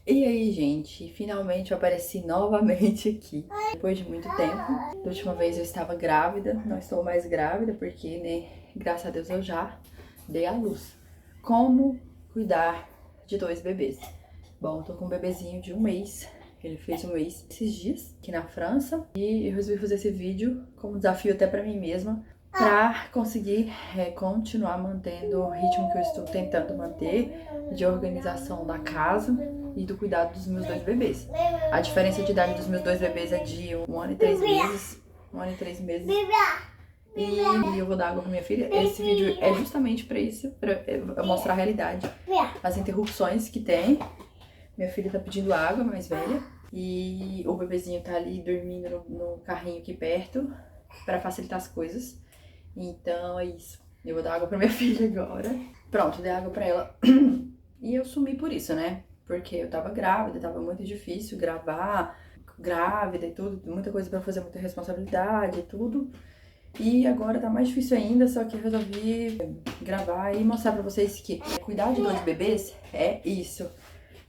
E aí, gente, finalmente eu apareci novamente aqui, depois de muito tempo. Da última vez eu estava grávida, não estou mais grávida porque, né, graças a Deus eu já dei à luz. Como cuidar de dois bebês? Bom, eu tô com um bebezinho de 1 mês, ele fez 1 mês esses dias aqui na França. E eu resolvi fazer esse vídeo como desafio até pra mim mesma, pra conseguir continuar mantendo o ritmo que eu estou tentando manter de organização da casa e do cuidado dos meus dois bebês. A diferença de idade dos meus dois bebês é de 1 ano e 3 meses. 1 ano e 3 meses. E eu vou dar água pra minha filha. Esse vídeo é justamente pra isso, pra eu mostrar a realidade. As interrupções que tem. Minha filha tá pedindo água, mais velha. E o bebezinho tá ali dormindo no carrinho aqui perto, pra facilitar as coisas. Então é isso. Eu vou dar água pra minha filha agora. Pronto, dei água pra ela. E eu sumi por isso, né? Porque eu tava grávida, tava muito difícil gravar, grávida e tudo, muita coisa pra fazer, muita responsabilidade e tudo. E agora tá mais difícil ainda, só que eu resolvi gravar e mostrar pra vocês que cuidar de dois bebês é isso.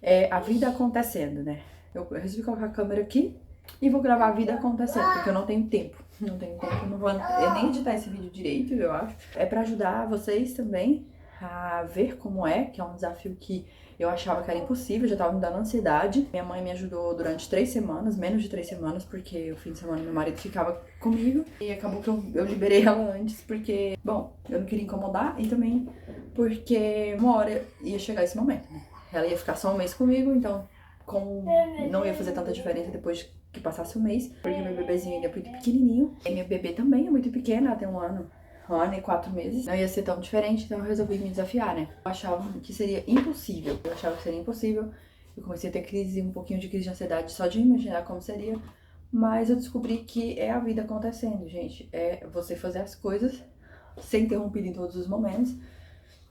É a vida acontecendo, né? Eu resolvi colocar a câmera aqui e vou gravar a vida acontecendo, porque eu não tenho tempo. Não tenho tempo, não vou nem editar esse vídeo direito, eu acho. É pra ajudar vocês também a ver como é, que é um desafio que eu achava que era impossível, já tava me dando ansiedade. Minha mãe me ajudou durante 3 semanas, menos de 3 semanas, porque o fim de semana meu marido ficava comigo. E acabou que eu liberei ela antes, porque, bom, eu não queria incomodar e também porque uma hora ia chegar esse momento, né? Ela ia ficar só 1 mês comigo, então como não ia fazer tanta diferença depois que passasse 1 mês, porque meu bebezinho ainda é muito pequenininho. E minha bebê também é muito pequena, ela tem 1 ano e 4 meses. Não ia ser tão diferente, então eu resolvi me desafiar, né? Eu achava que seria impossível. Eu achava que seria impossível. Eu comecei a ter crise, um pouquinho de crise de ansiedade só de imaginar como seria. Mas eu descobri que é a vida acontecendo, gente. É você fazer as coisas ser interrompido em todos os momentos.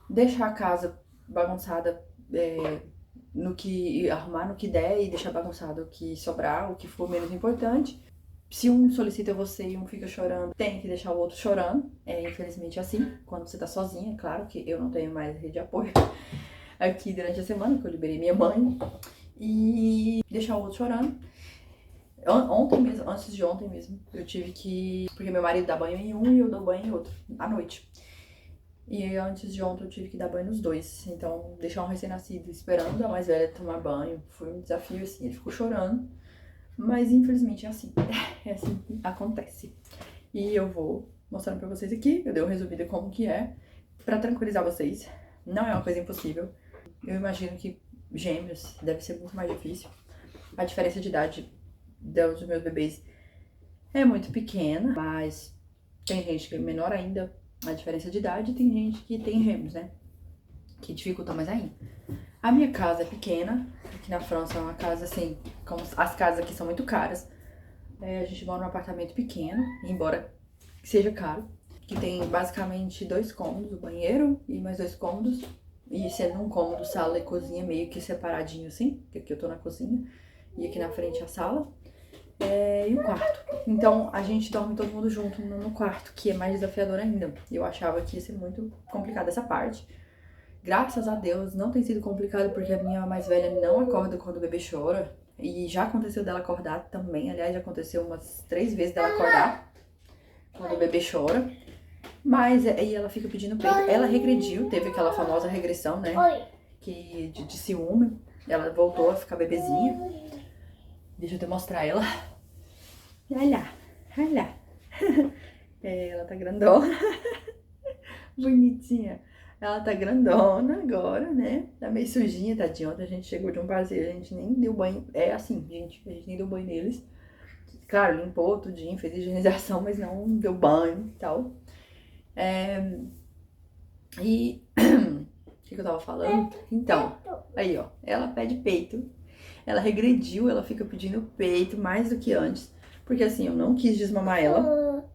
Deixar a casa bagunçada, no que arrumar no que der e deixar bagunçado o que sobrar, o que for menos importante. Se um solicita você e um fica chorando, tem que deixar o outro chorando. É infelizmente assim, quando você tá sozinha, claro que eu não tenho mais rede de apoio aqui durante a semana, que eu liberei minha mãe. E deixar o outro chorando. Ontem mesmo, antes de ontem mesmo, eu tive que... Porque meu marido dá banho em um e eu dou banho em outro, à noite. E antes de ontem eu tive que dar banho nos dois. Então, deixar um recém-nascido esperando a mais velha tomar banho foi um desafio, assim. Ele ficou chorando. Mas, infelizmente, é assim. É assim que acontece. E eu vou mostrando pra vocês aqui. Eu dei uma resumida como que é. Pra tranquilizar vocês. Não é uma coisa impossível. Eu imagino que gêmeos deve ser muito mais difícil. A diferença de idade dos meus bebês é muito pequena. Mas tem gente que é menor ainda. A diferença de idade, tem gente que tem gêmeos, né? Que dificulta mais ainda. A minha casa é pequena, aqui na França é uma casa assim, como as casas aqui são muito caras. A gente mora num apartamento pequeno, embora seja caro, que tem basicamente 2 cômodos, o banheiro e mais 2 cômodos. E sendo um cômodo, sala e cozinha meio que separadinho assim, que aqui eu tô na cozinha e aqui na frente a sala. E o quarto. Então a gente dorme todo mundo junto no quarto, que é mais desafiador ainda. Eu achava que ia ser muito complicado essa parte. Graças a Deus não tem sido complicado, porque a minha mais velha não acorda quando o bebê chora. E já aconteceu dela acordar também. Aliás, já aconteceu umas 3 vezes dela acordar quando o bebê chora. Mas aí ela fica pedindo peito. Ela regrediu, teve aquela famosa regressão, né? Que de ciúme. Ela voltou a ficar bebezinha. Deixa eu te mostrar ela. Olha lá, olha lá. Ela tá grandona. Bonitinha. Ela tá grandona agora, né? Tá meio sujinha, tadinha. Ontem a gente chegou de um passeio, a gente nem deu banho. É assim, gente, a gente nem deu banho neles. Claro, limpou tudinho, fez higienização, mas não deu banho e tal. E... o que eu tava falando? Então, aí ó, ela pede peito. Ela regrediu, ela fica pedindo peito mais do que antes. Porque assim, eu não quis desmamar ela.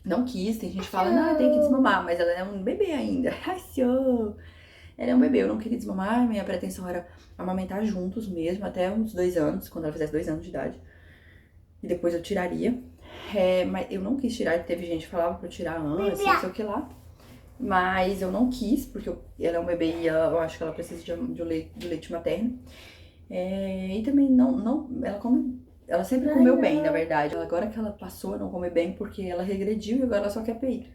Não quis, tem gente que fala, não, tem que desmamar, mas ela é um bebê ainda. Ai, senhor. Ela é um bebê, eu não queria desmamar, minha pretensão era amamentar juntos mesmo, até uns 2 anos, quando ela fizesse 2 anos de idade. E depois eu tiraria. Mas eu não quis tirar, teve gente que falava pra eu tirar antes, não sei o que lá. Mas eu não quis, porque ela é um bebê e eu acho que ela precisa de leite materno. E também ela sempre comeu bem, na verdade. Agora que ela passou a não comer bem porque ela regrediu e agora ela só quer peito.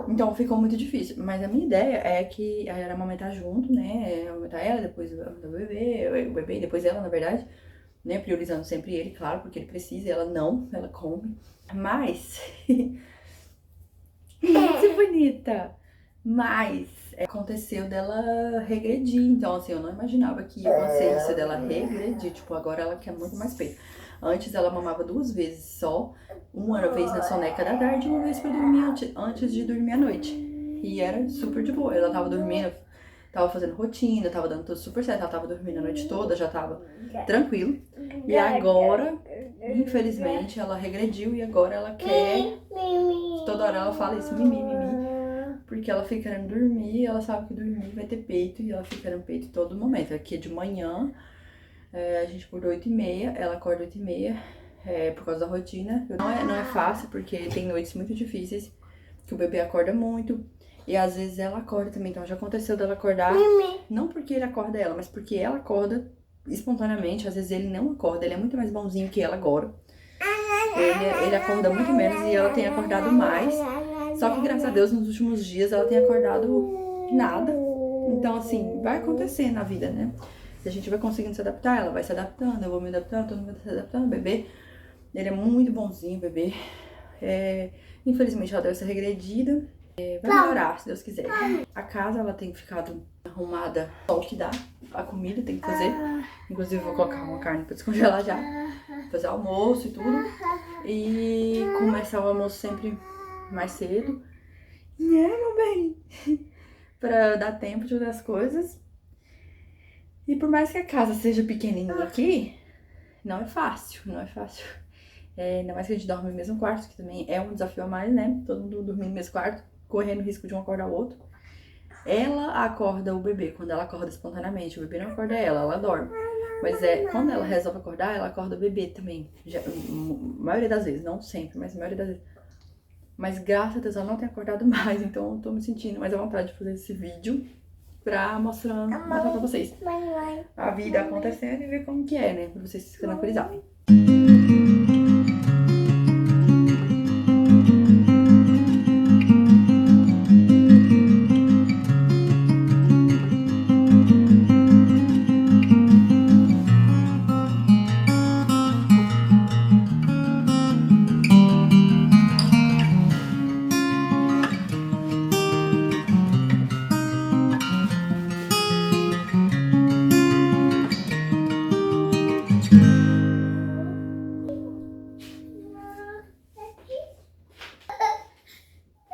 Então ficou muito difícil. Mas a minha ideia é que era amamentar junto, né? Amamentar ela, depois amamentar o bebê e depois ela, na verdade. Né? Priorizando sempre ele, claro, porque ele precisa, e ela não, ela come. Mas. Muito bonita! Mas aconteceu dela regredir. Então, assim, eu não imaginava que ia acontecer isso dela regredir. Tipo, agora ela quer muito mais peito. Antes ela mamava 2 vezes só. Uma vez na soneca da tarde e uma vez pra dormir antes de dormir à noite. E era super de boa. Ela tava dormindo, tava fazendo rotina, tava dando tudo super certo. Ela tava dormindo a noite toda, já tava tranquilo. E agora, infelizmente, ela regrediu e agora ela quer. Toda hora ela fala isso, mimi, mimi. Porque ela fica querendo dormir, ela sabe que dormir vai ter peito e ela fica querendo peito todo momento. Aqui é de manhã, a gente acorda 8h30, ela acorda 8h30, por causa da rotina. Não é fácil, porque tem noites muito difíceis, que o bebê acorda muito. E às vezes ela acorda também, então já aconteceu dela acordar, não porque ele acorda ela, mas porque ela acorda espontaneamente. Às vezes ele não acorda, ele é muito mais bonzinho que ela agora. Ele acorda muito menos e ela tem acordado mais. Só que, graças a Deus, nos últimos dias ela tem acordado nada. Então, assim, vai acontecer na vida, né? Se a gente vai conseguindo se adaptar, ela vai se adaptando, eu vou me adaptando, todo mundo vai se adaptando. O bebê, ele é muito bonzinho, o bebê. Infelizmente, ela deu essa regredida. Vai melhorar, se Deus quiser. A casa, ela tem ficado arrumada só o que dá. A comida tem que fazer. Inclusive, vou colocar uma carne pra descongelar já. Fazer almoço e tudo. E começar o almoço sempre mais cedo. Meu bem. Pra dar tempo de fazer as coisas. E por mais que a casa seja pequenininha aqui, não é fácil, não é fácil. Ainda mais que a gente dorme no mesmo quarto, que também é um desafio a mais, né? Todo mundo dormindo no mesmo quarto, correndo o risco de um acordar o outro. Ela acorda o bebê quando ela acorda espontaneamente. O bebê não acorda ela dorme. Mas quando ela resolve acordar, ela acorda o bebê também. A maioria das vezes, não sempre, mas a maioria das vezes. Mas graças a Deus ela não tem acordado mais, então eu tô me sentindo mais à vontade de fazer esse vídeo pra mostrar pra vocês a vida acontecendo e ver como que é, né? Pra vocês se tranquilizarem.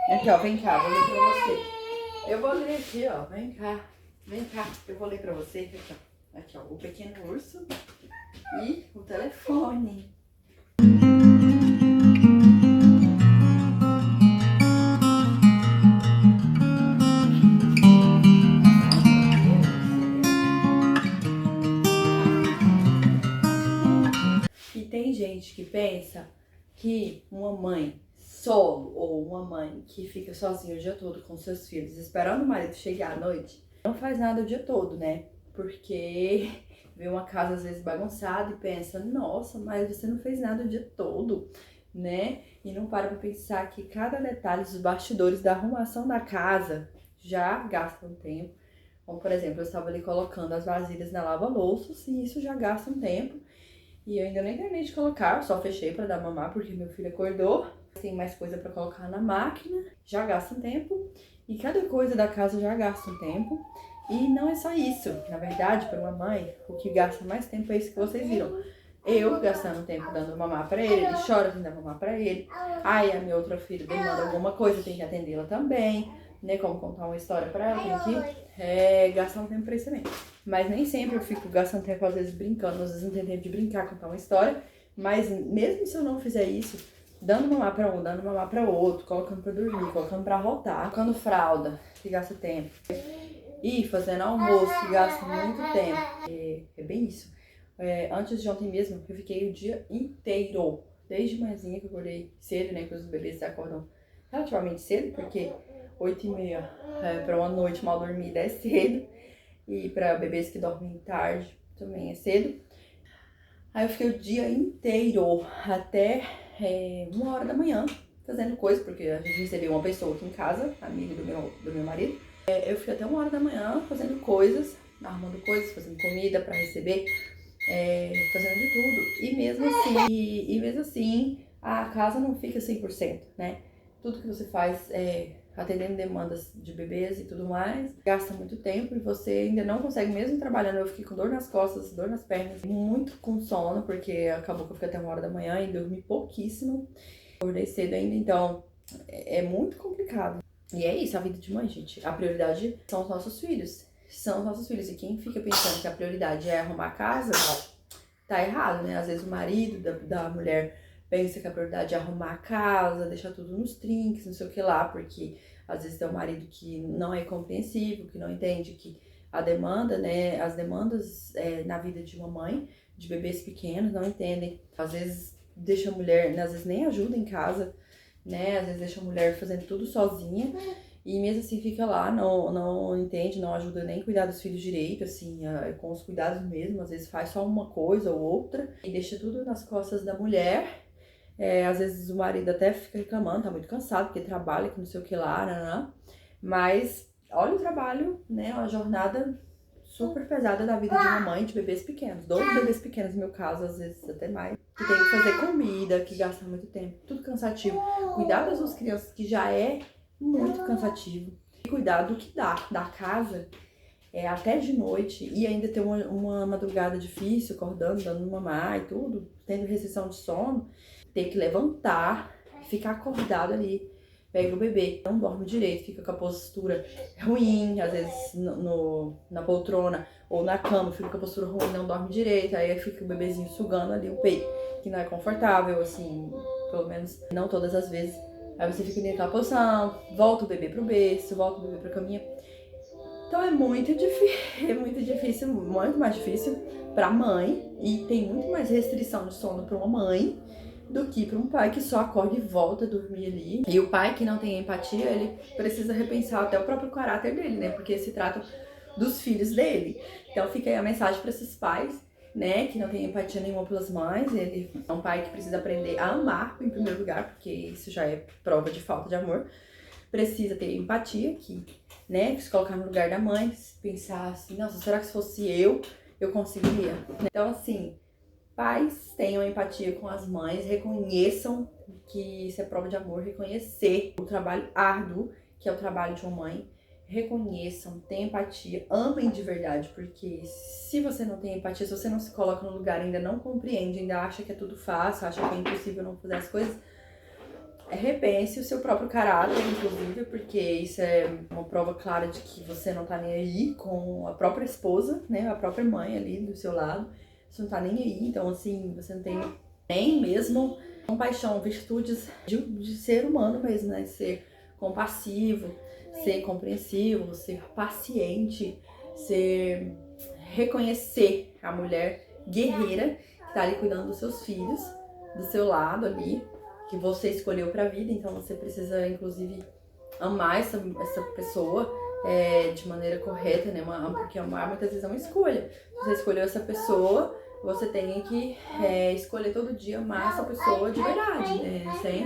Aqui, ó, vem cá, vou ler pra você. Eu vou ler aqui, ó, vem cá, eu vou ler pra você. Aqui, ó, o pequeno urso e o telefone. E tem gente que pensa que uma mãe solo ou uma mãe que fica sozinha o dia todo com seus filhos, esperando o marido chegar à noite, não faz nada o dia todo, né? Porque vê uma casa às vezes bagunçada e pensa, nossa, mas você não fez nada o dia todo, né? E não para pra pensar que cada detalhe dos bastidores da arrumação da casa já gasta um tempo. Como, por exemplo, eu estava ali colocando as vasilhas na lava-louças e isso já gasta um tempo. E eu ainda nem terminei de colocar, só fechei pra dar mamar porque meu filho acordou. Tem mais coisa pra colocar na máquina, já gasta um tempo. E cada coisa da casa já gasta um tempo. E não é só isso. Na verdade, para uma mãe, o que gasta mais tempo é isso que vocês viram. Eu gastando tempo dando mamar pra ele, ele chora, tem que dar mamar pra ele. Aí a minha outra filha demanda alguma coisa, tem que atendê-la também. Né, como contar uma história pra ela, tem que gastar um tempo pra isso também. Mas nem sempre eu fico gastando tempo, às vezes, brincando. Às vezes não tem tempo de brincar, contar uma história. Mas mesmo se eu não fizer isso, dando mamar pra um, dando mamar pra outro, colocando pra dormir, colocando pra rotar, colocando fralda, que gasta tempo. E fazendo almoço, que gasta muito tempo. É bem isso. Antes de ontem mesmo, eu fiquei o dia inteiro. Desde manhãzinha que eu acordei cedo, né? Que os bebês acordam relativamente cedo, porque 8h30 pra uma noite mal dormida é cedo. E para bebês que dormem tarde também é cedo. Aí eu fiquei o dia inteiro, até 1 hora da manhã, fazendo coisa, porque a gente recebeu uma pessoa aqui em casa, amigo do meu marido. Eu fiquei até 1 hora da manhã fazendo coisas, arrumando coisas, fazendo comida pra receber, fazendo de tudo. E mesmo assim, a casa não fica 100%, né? Tudo que você faz atendendo demandas de bebês e tudo mais, gasta muito tempo e você ainda não consegue, mesmo trabalhando. Eu fiquei com dor nas costas, dor nas pernas, muito com sono, porque acabou que eu fiquei até 1 hora da manhã e dormi pouquíssimo. Acordei cedo ainda, então é muito complicado. E é isso, a vida de mãe, gente. A prioridade são os nossos filhos. São os nossos filhos. E quem fica pensando que a prioridade é arrumar a casa, tá errado, né? Às vezes o marido da mulher pensa que a prioridade é arrumar a casa, deixar tudo nos trinques, não sei o que lá, porque às vezes tem um marido que não é compreensível, que não entende que a demanda, né, as demandas na vida de uma mãe, de bebês pequenos, não entendem. Às vezes deixa a mulher, né, às vezes nem ajuda em casa, né, às vezes deixa a mulher fazendo tudo sozinha, e mesmo assim fica lá, não entende, não ajuda nem a cuidar dos filhos direito, assim, com os cuidados mesmo, às vezes faz só uma coisa ou outra, e deixa tudo nas costas da mulher. Às vezes o marido até fica reclamando, tá muito cansado, porque trabalha, que não sei o que lá, né? Mas olha o trabalho, né? Uma jornada super pesada da vida de uma mãe de bebês pequenos. 2 bebês pequenos, no meu caso, às vezes até mais. Que tem que fazer comida, que gasta muito tempo, tudo cansativo. Cuidar das 2 crianças, que já é muito cansativo. E cuidar do que dá, da casa, até de noite. E ainda ter uma madrugada difícil, acordando, dando mamar e tudo, tendo restrição de sono. Ter que levantar, ficar acordado ali, pega o bebê, não dorme direito, fica com a postura ruim, às vezes na poltrona ou na cama, fica com a postura ruim, não dorme direito, aí fica o bebezinho sugando ali o peito, que não é confortável, assim, pelo menos não todas as vezes. Aí você fica naquela posição, volta o bebê pro berço, volta o bebê pra caminha. Então é muito difícil, muito mais difícil pra mãe, e tem muito mais restrição de sono pra uma mãe do que para um pai que só acorda e volta a dormir ali. E o pai que não tem empatia, ele precisa repensar até o próprio caráter dele, né? Porque se trata dos filhos dele. Então fica aí a mensagem para esses pais, né, que não tem empatia nenhuma pelas mães. Ele é um pai que precisa aprender a amar em primeiro lugar, porque isso já é prova de falta de amor. Precisa ter empatia, né, que se colocar no lugar da mãe, pensar assim, nossa, será que se fosse eu conseguiria? Então assim, pais tenham empatia com as mães, reconheçam que isso é prova de amor, reconhecer o trabalho árduo que é o trabalho de uma mãe, reconheçam, tenham empatia, amem de verdade, porque se você não tem empatia, se você não se coloca no lugar, ainda não compreende, ainda acha que é tudo fácil, acha que é impossível não fazer as coisas, repense o seu próprio caráter, inclusive, porque isso é uma prova clara de que você não tá nem aí com a própria esposa, né, a própria mãe ali do seu lado. Você não tá nem aí, então assim, você não tem nem mesmo compaixão, virtudes de ser humano mesmo, né? De ser compassivo, ser compreensivo, ser paciente, reconhecer a mulher guerreira que tá ali cuidando dos seus filhos, do seu lado ali, que você escolheu pra vida, então você precisa, inclusive, amar essa pessoa de maneira correta, né? Porque amar muitas vezes é uma escolha. Você escolheu essa pessoa, você tem que escolher todo dia amar essa pessoa de verdade, né? Sem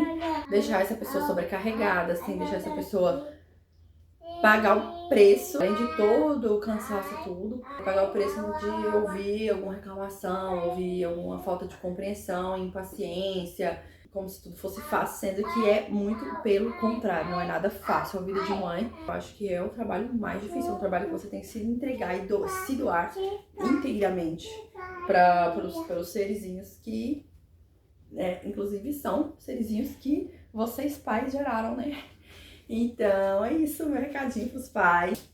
deixar essa pessoa sobrecarregada, sem deixar essa pessoa pagar o preço, além de todo o cansaço e tudo, pagar o preço de ouvir alguma reclamação, ouvir alguma falta de compreensão, impaciência, como se tudo fosse fácil, sendo que é muito pelo contrário, não é nada fácil a vida de mãe. Eu acho que é o trabalho mais difícil, é um trabalho que você tem que se entregar e se doar inteiramente pelos serizinhos que, inclusive, são serizinhos que vocês pais geraram, né? Então, é isso, meu recadinho pros pais.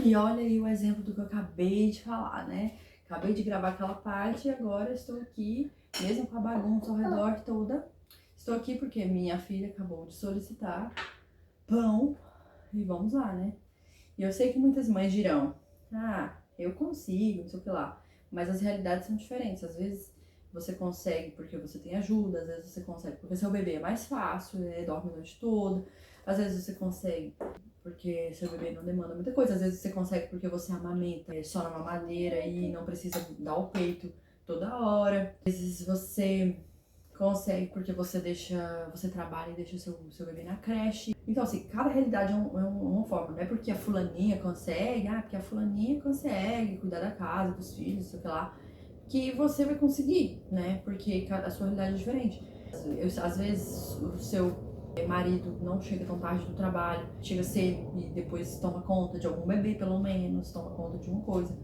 E olha aí o exemplo do que eu acabei de falar, né? Acabei de gravar aquela parte e agora estou aqui, mesmo com a bagunça ao redor toda. Estou aqui porque minha filha acabou de solicitar pão e vamos lá, né? E eu sei que muitas mães dirão, eu consigo, não sei o que lá. Mas as realidades são diferentes. Às vezes você consegue porque você tem ajuda, às vezes você consegue porque seu bebê é mais fácil, né? Dorme a noite toda. Às vezes você consegue porque seu bebê não demanda muita coisa. Às vezes você consegue porque você amamenta só na mamadeira e não precisa dar o peito toda hora. Às vezes você consegue porque você trabalha e deixa o seu bebê na creche. Então, assim, cada realidade é uma forma. Não é porque a fulaninha consegue, porque a fulaninha consegue cuidar da casa, dos filhos, sei lá, que você vai conseguir, né? Porque a sua realidade é diferente. Às vezes o seu marido não chega tão tarde do trabalho, chega cedo e depois toma conta de algum bebê, pelo menos, toma conta de uma coisa,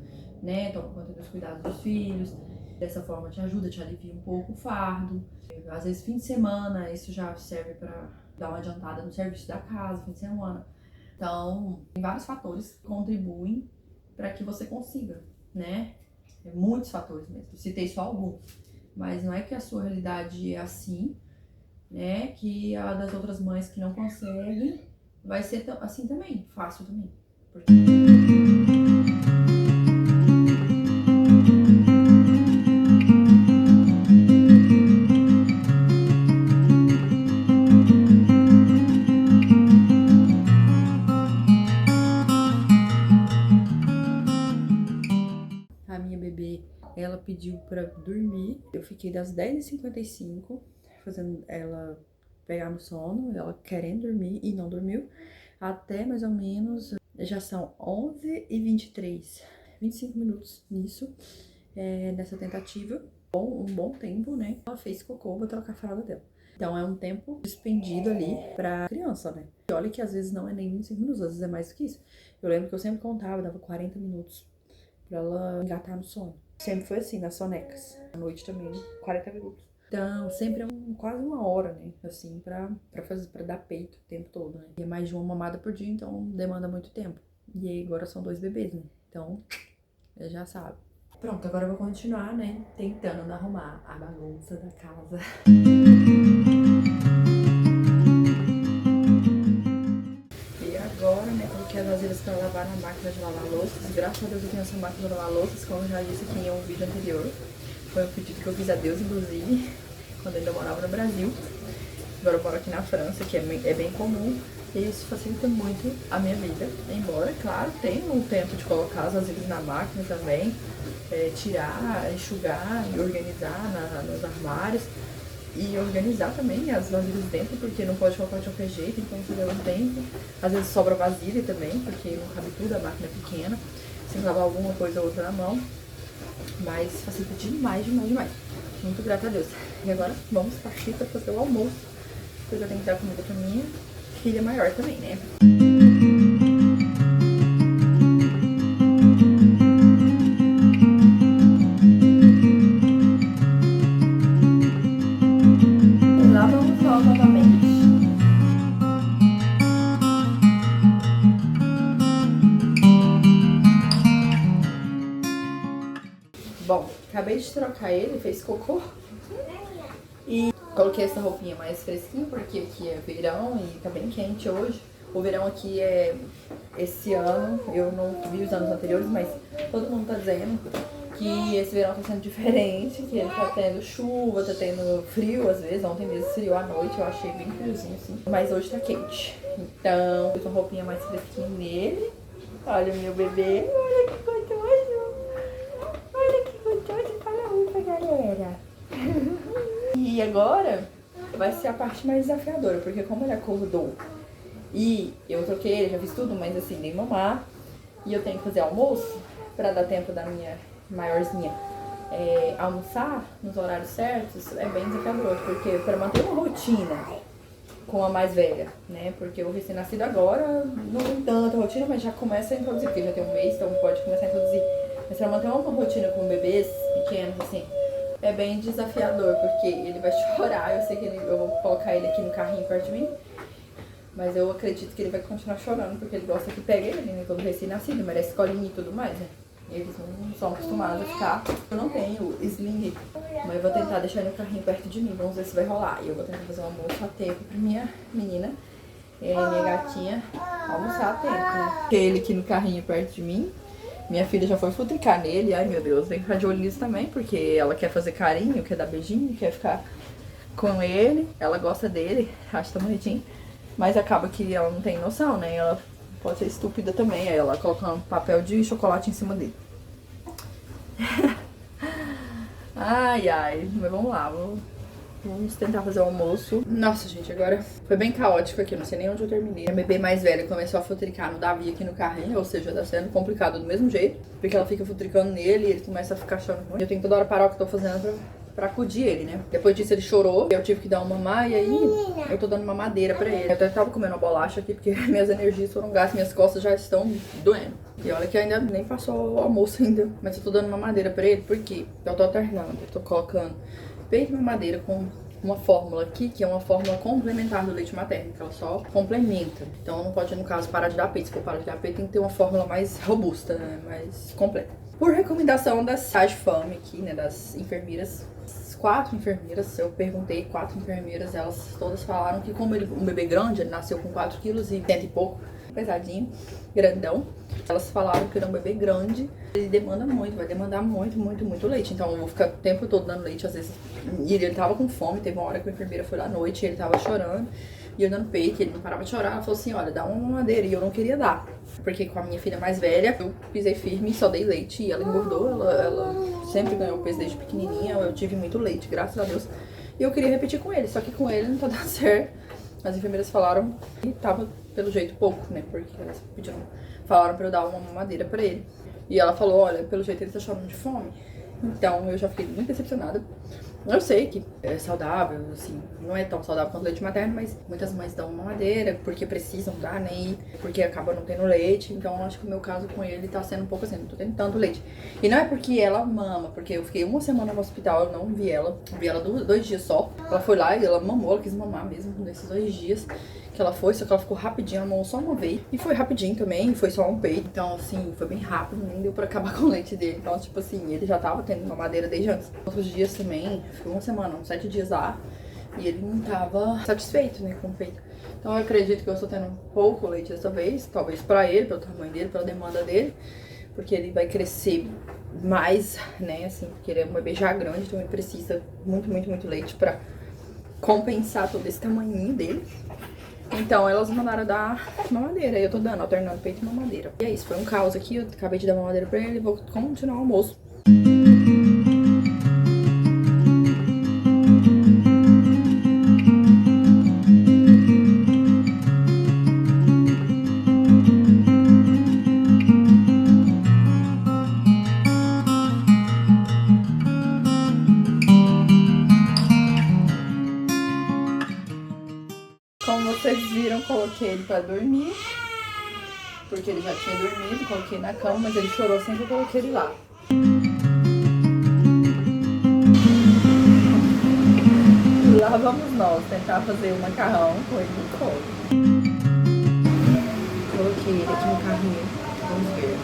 né? Toma conta dos cuidados dos filhos. Dessa forma te ajuda, te alivia um pouco o fardo. Às vezes fim de semana, isso já serve para dar uma adiantada no serviço da casa, fim de semana. Então, tem vários fatores que contribuem para que você consiga, né? Muitos fatores mesmo. Eu citei só alguns. Mas não é que a sua realidade é assim, né? Que a das outras mães que não conseguem vai ser assim também, fácil também. Porque... A minha bebê, ela pediu pra dormir. Eu fiquei das 10h55 fazendo ela pegar no sono, ela querendo dormir e não dormiu, até mais ou menos, já são 11h23, 25 minutos nisso, nessa tentativa. Um bom tempo, né? Ela fez cocô, vou trocar a fralda dela. Então é um tempo despendido ali pra criança, né? E olha que às vezes não é nem 25 minutos, às vezes é mais do que isso. Eu lembro que eu sempre contava, dava 40 minutos pra ela engatar no sono. Sempre foi assim, nas sonecas. À noite também, 40 minutos. Então, sempre é quase uma hora, né? Assim, pra dar peito o tempo todo, né? E é mais de uma mamada por dia, então demanda muito tempo. E aí agora são 2 bebês, né? Então, já sabe. Pronto, agora eu vou continuar, né? Tentando arrumar a bagunça da casa. E agora, né, coloquei as vasilhas pra lavar na máquina de lavar louças. Graças a Deus eu tenho essa máquina de lavar louças, como eu já disse aqui em um vídeo anterior. Foi um pedido que eu fiz a Deus, inclusive, quando eu ainda morava no Brasil. Agora eu moro aqui na França, que é bem comum. E isso facilita muito a minha vida. Embora, claro, tenha um tempo de colocar as vasilhas na máquina também. Tirar, enxugar e organizar nos armários. E organizar também as vasilhas dentro, porque não pode colocar de qualquer jeito, então você leva um tempo. Às vezes sobra vasilha também, porque não cabe tudo, a máquina é pequena. Tem que lavar alguma coisa ou outra na mão. Mas facilita demais, demais, demais. Muito grata a Deus. E agora vamos partir para fazer o almoço. Porque eu já tenho que dar comida pra minha filha maior também, né? E lá vamos nós novamente. Bom, acabei de trocar ele, fez cocô. E coloquei essa roupinha mais fresquinha, porque aqui é verão e tá bem quente hoje. O verão aqui esse ano, eu não vi os anos anteriores, mas todo mundo tá dizendo que esse verão tá sendo diferente, que ele tá tendo chuva, tá tendo frio às vezes. Ontem mesmo esfriou à noite, eu achei bem friozinho assim. Mas hoje tá quente. Então, eu tô uma roupinha mais fresquinha nele. Olha o meu bebê, olha que gostoso. Olha que gostoso, fala oi pra galera. E agora vai ser a parte mais desafiadora, porque como ele acordou e eu troquei ele, já fiz tudo, mas assim, nem mamar, e eu tenho que fazer almoço pra dar tempo da minha maiorzinha almoçar nos horários certos, é bem desafiador, porque pra manter uma rotina com a mais velha, né, porque o recém-nascido agora não tem tanta rotina, mas já começa a introduzir, porque já tem um mês, então pode começar a introduzir, mas pra manter uma rotina com bebês pequenos, assim, é bem desafiador, porque ele vai chorar. Eu sei que eu vou colocar ele aqui no carrinho perto de mim, mas eu acredito que ele vai continuar chorando, porque ele gosta que pegue ele, né? Todo recém-nascido, merece escolinha e tudo mais, né? Eles não são acostumados a ficar. Eu não tenho sling, mas eu vou tentar deixar ele no carrinho perto de mim, vamos ver se vai rolar. E eu vou tentar fazer um almoço a tempo pra minha menina, minha gatinha, almoçar a tempo, né? Ele aqui no carrinho perto de mim. Minha filha já foi futricar nele. Ai, meu Deus, vem ficar de olho nisso também, porque ela quer fazer carinho, quer dar beijinho, quer ficar com ele. Ela gosta dele, acha tão bonitinho. Mas acaba que ela não tem noção, né? Ela pode ser estúpida também. Aí ela coloca um papel de chocolate em cima dele. Ai, ai. Mas vamos lá, vamos tentar fazer o almoço. Nossa, gente, agora foi bem caótico aqui. Não sei nem onde eu terminei. A bebê mais velha começou a futricar no Davi aqui no carrinho. Ou seja, tá sendo complicado do mesmo jeito. Porque ela fica futricando nele e ele começa a ficar achando ruim. Eu tenho que toda hora parar o que eu tô fazendo pra acudir ele, né? Depois disso ele chorou. Eu tive que dar uma mamar e aí eu tô dando uma madeira pra ele. Eu até tava comendo uma bolacha aqui porque minhas energias foram gastas. Minhas costas já estão doendo. E olha que ainda nem passou o almoço ainda. Mas eu tô dando uma madeira pra ele porque eu tô alternando. Eu tô colocando peito de mamadeira com uma fórmula aqui, que é uma fórmula complementar do leite materno, que ela só complementa. Então não pode, no caso, parar de dar peito. Se for parar de dar peito, tem que ter uma fórmula mais robusta, né? Mais completa. Por recomendação da Sagefam aqui, né, das enfermeiras, 4 enfermeiras, eu perguntei, 4 enfermeiras, elas todas falaram que como ele, um bebê grande, ele nasceu com 4 quilos e 100 e pouco, pesadinho, grandão. Elas falaram que ele é um bebê grande, ele demanda muito, vai demandar muito leite. Então eu vou ficar o tempo todo dando leite, às vezes. E ele tava com fome, teve uma hora que a enfermeira foi lá à noite, e ele tava chorando, e eu dando peito, ele não parava de chorar. Ela falou assim, olha, dá uma mamadeira, e eu não queria dar. Porque com a minha filha mais velha, eu pisei firme e só dei leite, e ela engordou, ela sempre ganhou peso desde pequenininha, eu tive muito leite, graças a Deus. E eu queria repetir com ele, só que com ele não tá dando certo. As enfermeiras falaram que tava, pelo jeito, pouco, né? Porque elas falaram pra eu dar uma mamadeira pra ele. E ela falou, olha, pelo jeito ele tá chorando de fome. Então eu já fiquei muito decepcionada. Eu sei que é saudável, assim, não é tão saudável quanto leite materno, mas muitas mães dão mamadeira porque precisam dar, né? E porque acaba não tendo leite. Então eu acho que o meu caso com ele tá sendo um pouco assim, não tô tendo tanto leite. E não é porque ela mama, porque eu fiquei uma semana no hospital, eu não vi ela. Vi ela 2 dias só. Ela foi lá e ela mamou, ela quis mamar mesmo nesses 2 dias que ela foi, só que ela ficou rapidinho, ela mamou só uma vez. E foi rapidinho também, foi só um peito. Então, assim, foi bem rápido, nem deu pra acabar com o leite dele. Então, tipo assim, ele já tava tendo mamadeira desde antes. Outros dias também, ficou uma semana, uns 7 dias lá. E ele não tava satisfeito, né, com o peito. Então, eu acredito que eu estou tendo pouco leite dessa vez. Talvez pra ele, pelo tamanho dele, pela demanda dele. Porque ele vai crescer mais, né, assim, porque ele é um bebê já grande. Então, ele precisa muito leite pra compensar todo esse tamanhinho dele. Então, elas mandaram dar mamadeira. E eu tô dando, alternando peito e mamadeira. E é isso, foi um caos aqui. Eu acabei de dar mamadeira pra ele e vou continuar o almoço. Como vocês viram, coloquei ele pra dormir. Porque ele já tinha dormido, coloquei na cama, mas ele chorou assim que eu coloquei ele lá. E lá vamos nós tentar fazer um macarrão com ele no colo. Coloquei ele aqui no carrinho. Vamos ver.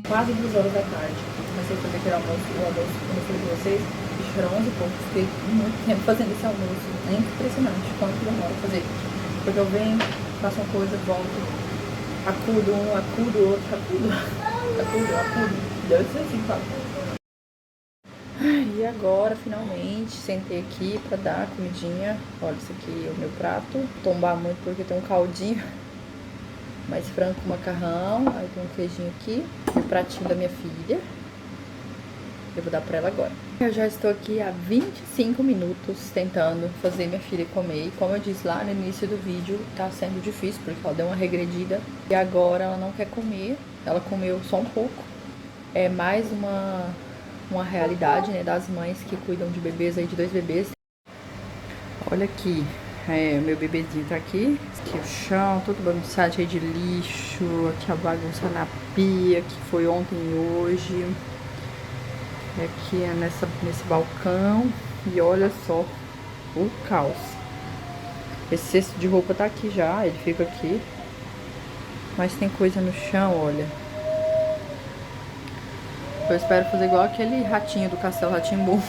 Quase 2 horas da tarde. Comecei a fazer aquele almoço, o almoço, como eu falei pra vocês, era 11 e pouco. Fiquei muito tempo fazendo esse almoço. É impressionante quanto demora fazer. Porque eu venho, faço uma coisa, volto, acudo um, acudo outro, acudo. Deus sei assim, fala. E agora, finalmente, sentei aqui pra dar comidinha. Olha, isso aqui é o meu prato. Tombar muito porque tem um caldinho. Mais frango com macarrão. Aí tem um queijinho aqui. E o pratinho da minha filha. Eu vou dar pra ela agora. Eu já estou aqui há 25 minutos tentando fazer minha filha comer. E como eu disse lá no início do vídeo, tá sendo difícil, porque ela deu uma regredida. E agora ela não quer comer. Ela comeu só um pouco. É mais uma realidade, né, das mães que cuidam de bebês aí, de 2 bebês. Olha aqui. O meu bebezinho tá aqui. Aqui o chão, todo bagunçado, cheio de lixo. Aqui a bagunça na pia, que foi ontem e hoje. Aqui é nesse balcão. E olha só o caos. Esse cesto de roupa tá aqui já, ele fica aqui. Mas tem coisa no chão, olha. Eu espero fazer igual aquele ratinho do Castelo Rá-Tim-Bum.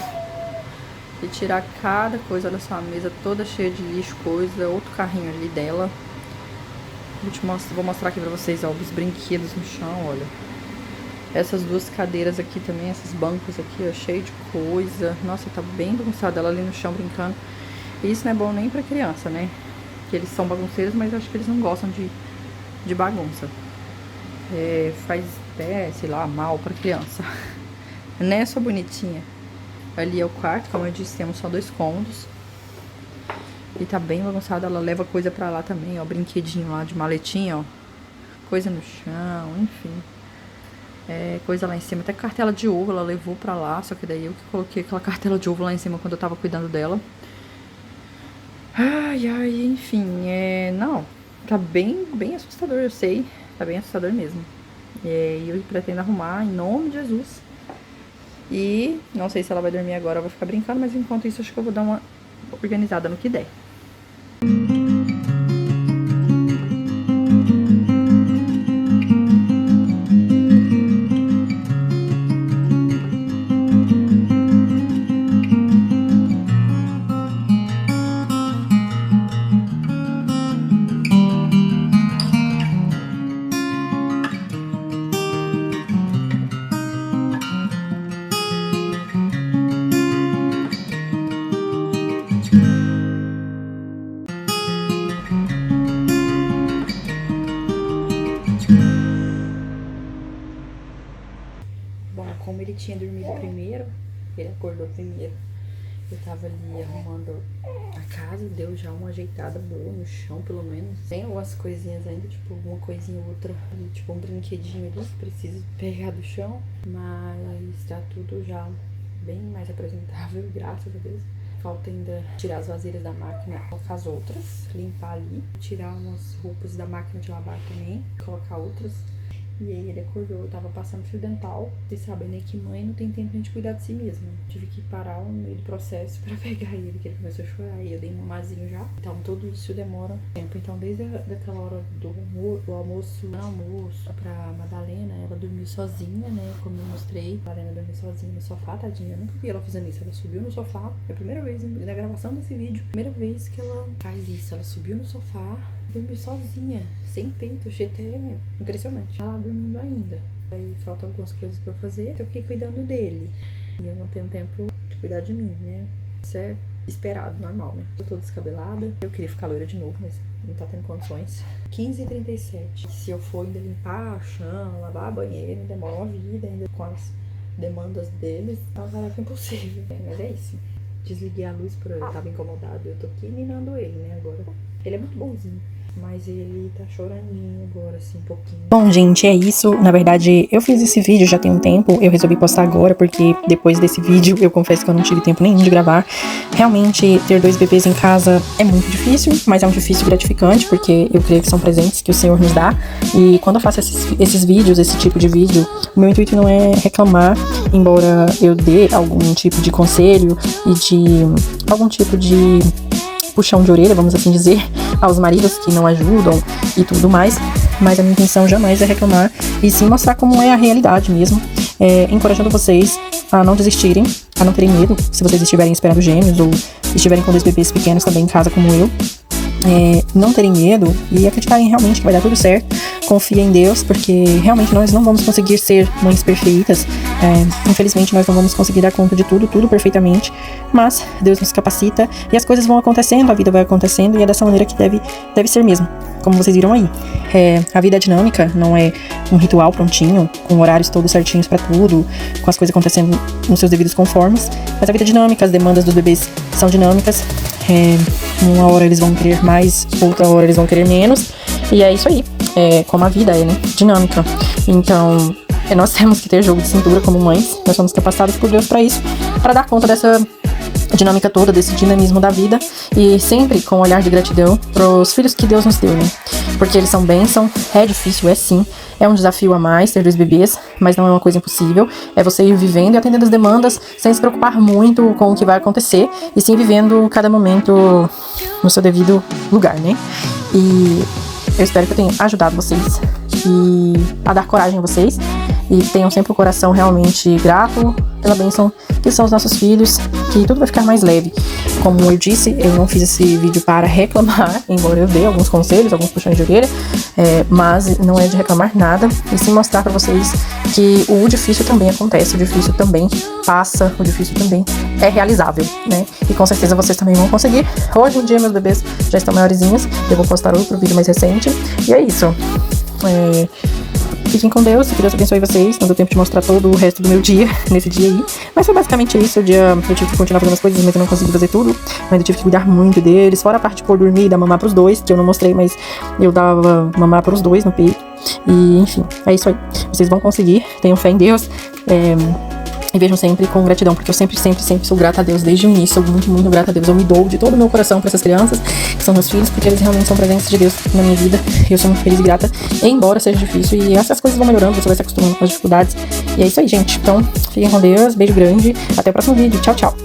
e tirar cada coisa. Olha só, a mesa toda cheia de lixo, coisa. Outro carrinho ali dela. Vou mostrar aqui pra vocês, ó, os brinquedos no chão, olha. Essas duas cadeiras aqui também, esses bancos aqui, ó, cheio de coisa. Nossa, tá bem bagunçada ela ali no chão brincando. E isso não é bom nem pra criança, né? Que eles são bagunceiros, mas eu acho que eles não gostam de bagunça. Faz até, sei lá, mal pra criança. Né, sua bonitinha? Ali é o quarto, como eu disse, temos só 2 cômodos. E tá bem bagunçado, ela leva coisa pra lá também, ó, brinquedinho lá de maletinha, ó. Coisa no chão, enfim. Coisa lá em cima, até cartela de ovo ela levou pra lá, só que daí eu que coloquei aquela cartela de ovo lá em cima quando eu tava cuidando dela. Ai, enfim, não, tá bem assustador, eu sei, tá bem assustador mesmo. E eu pretendo arrumar em nome de Jesus. E não sei se ela vai dormir agora ou vai ficar brincando, mas enquanto isso acho que eu vou dar uma organizada no que der. Bom, como ele tinha dormido primeiro, ele acordou primeiro. Eu tava ali arrumando a casa, deu já uma ajeitada boa no chão, pelo menos. Tem algumas coisinhas ainda, tipo, uma coisinha ou outra, tipo um brinquedinho ali que preciso pegar do chão. Mas tá tudo já bem mais apresentável, graças a Deus. Falta ainda tirar as vasilhas da máquina, colocar as outras, limpar ali, tirar umas roupas da máquina de lavar também, colocar outras. E aí ele acordou, eu tava passando fio dental. Vocês sabem, né, que mãe não tem tempo de cuidar de si mesma. Tive que parar no meio do processo pra pegar ele, que ele começou a chorar. E eu dei um mamazinho já. Então tudo isso demora tempo. Então desde daquela hora do almoço pra Madalena, ela dormiu sozinha, né, como eu mostrei. A Madalena dormiu sozinha no sofá, tadinha. Eu nunca vi ela fazendo isso. Ela subiu no sofá. É a primeira vez na gravação desse vídeo. Primeira vez que ela faz isso. Ela subiu no sofá, dormiu sozinha, sem peito. Achei até impressionante. Ela dormindo ainda. Aí faltam algumas coisas pra fazer, então eu fiquei cuidando dele. E eu não tenho tempo de cuidar de mim, né? Isso é esperado, normal, né? Eu tô descabelada. Eu queria ficar loira de novo, mas não tá tendo condições. 15h37. Se eu for ainda limpar o chão, lavar banheiro, demora uma vida ainda com as demandas deles. É uma tarefa impossível. Mas é isso. Desliguei a luz porque eu tava incomodado. Eu tô aqui minando ele, né, agora. Ele é muito bonzinho. Mas ele tá choraninho agora, assim, um pouquinho. Bom, gente, é isso. Na verdade, eu fiz esse vídeo já tem um tempo. Eu resolvi postar agora, porque depois desse vídeo, eu confesso que eu não tive tempo nenhum de gravar. Realmente, ter 2 bebês em casa é muito difícil, mas é um difícil gratificante, porque eu creio que são presentes que o Senhor nos dá. E quando eu faço esses vídeos, esse tipo de vídeo, o meu intuito não é reclamar, embora eu dê algum tipo de conselho e de algum tipo de puxão de orelha, vamos assim dizer, aos maridos que não ajudam e tudo mais, mas a minha intenção jamais é reclamar e sim mostrar como é a realidade mesmo, encorajando vocês a não desistirem, a não terem medo, se vocês estiverem esperando gêmeos ou estiverem com 2 bebês pequenos também em casa como eu, não terem medo e acreditarem realmente que vai dar tudo certo. Confia em Deus, porque realmente nós não vamos conseguir ser mães perfeitas, infelizmente nós não vamos conseguir dar conta de tudo perfeitamente, mas Deus nos capacita e as coisas vão acontecendo, a vida vai acontecendo e é dessa maneira que deve ser mesmo, como vocês viram aí. A vida é dinâmica, não é um ritual prontinho, com horários todos certinhos pra tudo, com as coisas acontecendo nos seus devidos conformes, mas a vida é dinâmica, as demandas dos bebês são dinâmicas, uma hora eles vão querer mais, outra hora eles vão querer menos, e é isso aí, como a vida é, né, dinâmica. Então, nós temos que ter jogo de cintura como mães, nós somos capacitados por Deus pra isso, pra dar conta dessa dinâmica toda, desse dinamismo da vida, e sempre com um olhar de gratidão pros filhos que Deus nos deu, né, porque eles são bênção. É difícil, sim, é um desafio a mais ter 2 bebês, mas não é uma coisa impossível, é você ir vivendo e atendendo as demandas sem se preocupar muito com o que vai acontecer, e sim vivendo cada momento no seu devido lugar, né, e eu espero que eu tenha ajudado vocês e a dar coragem a vocês e tenham sempre o coração realmente grato pela bênção que são os nossos filhos, que tudo vai ficar mais leve. Como eu disse, eu não fiz esse vídeo para reclamar, embora eu dê alguns conselhos, alguns puxões de orelha, mas não é de reclamar nada, e sim mostrar pra vocês que o difícil também acontece, o difícil também passa, o difícil também é realizável, né? E com certeza vocês também vão conseguir. Hoje em dia meus bebês já estão maiorzinhos, eu vou postar outro vídeo mais recente, e é isso. Fiquem com Deus, que Deus abençoe vocês. Não deu tempo de mostrar todo o resto do meu dia, nesse dia aí. Mas foi basicamente isso. Eu tive que continuar fazendo as coisas, mas eu não consegui fazer tudo. Mas eu tive que cuidar muito deles. Fora a parte de pôr dormir e dar mamar pros dois, que eu não mostrei, mas eu dava mamar pros dois no peito. E, enfim, é isso aí. Vocês vão conseguir. Tenham fé em Deus. E vejam sempre com gratidão, porque eu sempre sou grata a Deus desde o início, sou muito grata a Deus. Eu me dou de todo o meu coração para essas crianças, que são meus filhos, porque eles realmente são presentes de Deus na minha vida. Eu sou muito feliz e grata, embora seja difícil, e essas coisas vão melhorando, você vai se acostumando com as dificuldades. E é isso aí, gente. Então, fiquem com Deus, beijo grande, até o próximo vídeo. Tchau, tchau.